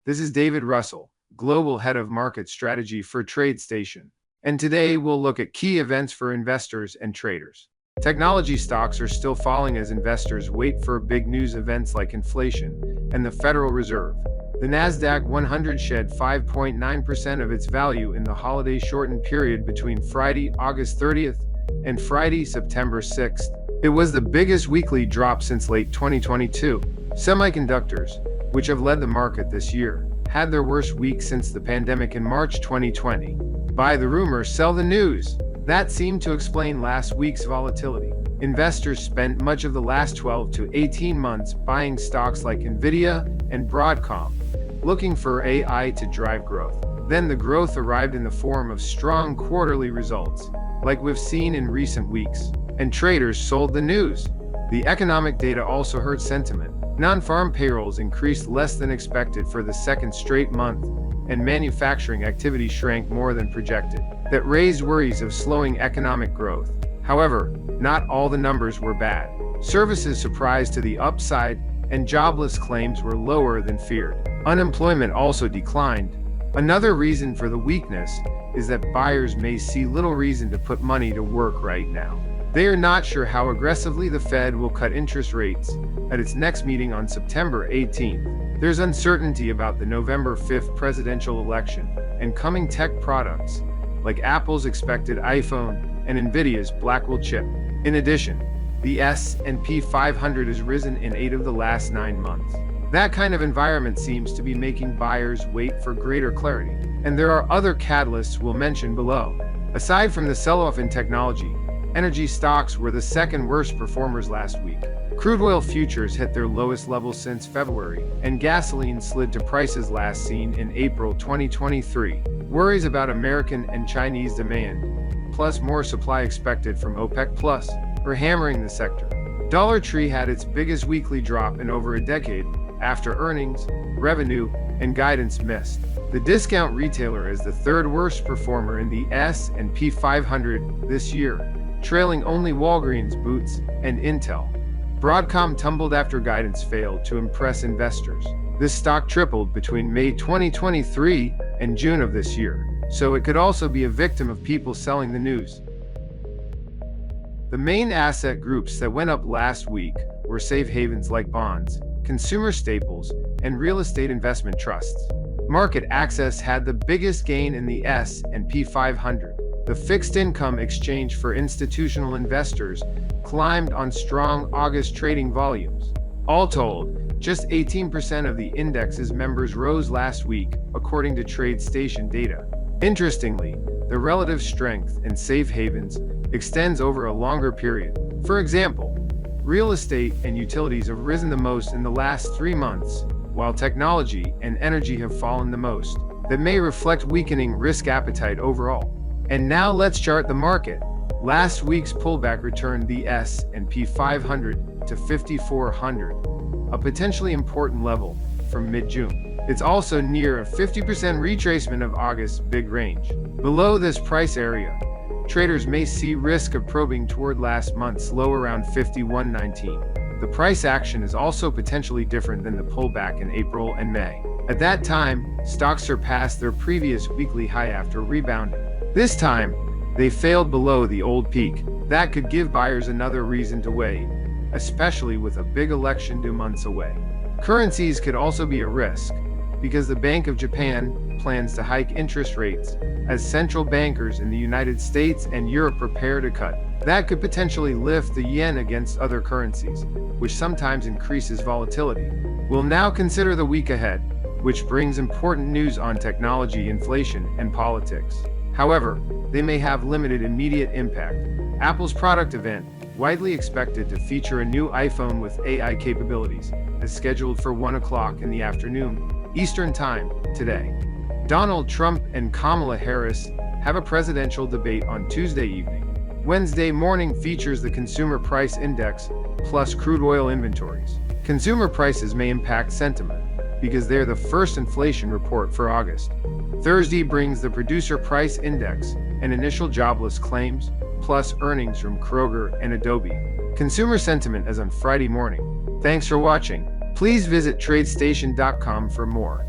This is David Russell, Global Head of Market Strategy for TradeStation. And today we'll look at key events for investors and traders. Technology stocks are still falling as investors wait for big news events like inflation and the Federal Reserve. The Nasdaq 100 shed 5.9% of its value in the holiday shortened period between Friday, August 30th and Friday, September 6th. It was the biggest weekly drop since late 2022. Semiconductors, which have led the market this year, had their worst week since the pandemic in March 2020. Buy the rumor, sell the news. That seemed to explain last week's volatility. Investors spent much of the last 12 to 18 months buying stocks like Nvidia and Broadcom, looking for AI to drive growth. Then the growth arrived in the form of strong quarterly results, like we've seen in recent weeks, and traders sold the news. The economic data also hurt sentiment. Non-farm payrolls increased less than expected for the second straight month, and manufacturing activity shrank more than projected. That raised worries of slowing economic growth. However, not all the numbers were bad. Services surprised to the upside, and jobless claims were lower than feared. Unemployment also declined. Another reason for the weakness is that buyers may see little reason to put money to work right now. They are not sure how aggressively the Fed will cut interest rates at its next meeting on September 18th. There's uncertainty about the November 5th presidential election and coming tech products, like Apple's expected iPhone and Nvidia's Blackwell chip. In addition, the S&P 500 has risen in 8 of the last 9 months. That kind of environment seems to be making buyers wait for greater clarity. And there are other catalysts we'll mention below. Aside from the sell-off in technology, energy stocks were the second worst performers last week. Crude oil futures hit their lowest level since February, and gasoline slid to prices last seen in April 2023. Worries about American and Chinese demand, plus more supply expected from OPEC Plus, are hammering the sector. Dollar Tree had its biggest weekly drop in over a decade after earnings, revenue, and guidance missed. The discount retailer is the third worst performer in the S&P 500 this year, trailing only Walgreens, Boots, and Intel. Broadcom tumbled after guidance failed to impress investors. This stock tripled between May 2023 and June of this year, so it could also be a victim of people selling the news. The main asset groups that went up last week were safe havens like bonds, consumer staples, and real estate investment trusts. Market access had the biggest gain in the S&P 500. The fixed income exchange for institutional investors climbed on strong August trading volumes. All told, just 18% of the index's members rose last week, according to TradeStation data. Interestingly, the relative strength in safe havens extends over a longer period. For example, real estate and utilities have risen the most in the last 3 months, while technology and energy have fallen the most. That may reflect weakening risk appetite overall. And now let's chart the market. Last week's pullback returned the S&P 500 to 5,400, a potentially important level from mid-June. It's also near a 50% retracement of August's big range. Below this price area, traders may see risk of probing toward last month's low around 51.19. The price action is also potentially different than the pullback in April and May. At that time, stocks surpassed their previous weekly high after rebounding. This time, they failed below the old peak. That could give buyers another reason to wait, especially with a big election 2 months away. Currencies could also be a risk, because the Bank of Japan plans to hike interest rates as central bankers in the United States and Europe prepare to cut. That could potentially lift the yen against other currencies, which sometimes increases volatility. We'll now consider the week ahead, which brings important news on technology, inflation, and politics. However, they may have limited immediate impact. Apple's product event, widely expected to feature a new iPhone with AI capabilities, is scheduled for 1 o'clock in the afternoon, Eastern Time, today. Donald Trump and Kamala Harris have a presidential debate on Tuesday evening. Wednesday morning features the Consumer Price Index plus crude oil inventories. Consumer prices may impact sentiment because they're the first inflation report for August. Thursday brings the Producer Price Index and initial jobless claims, plus earnings from Kroger and Adobe. Consumer sentiment is on Friday morning. Thanks for watching. Please visit tradestation.com for more.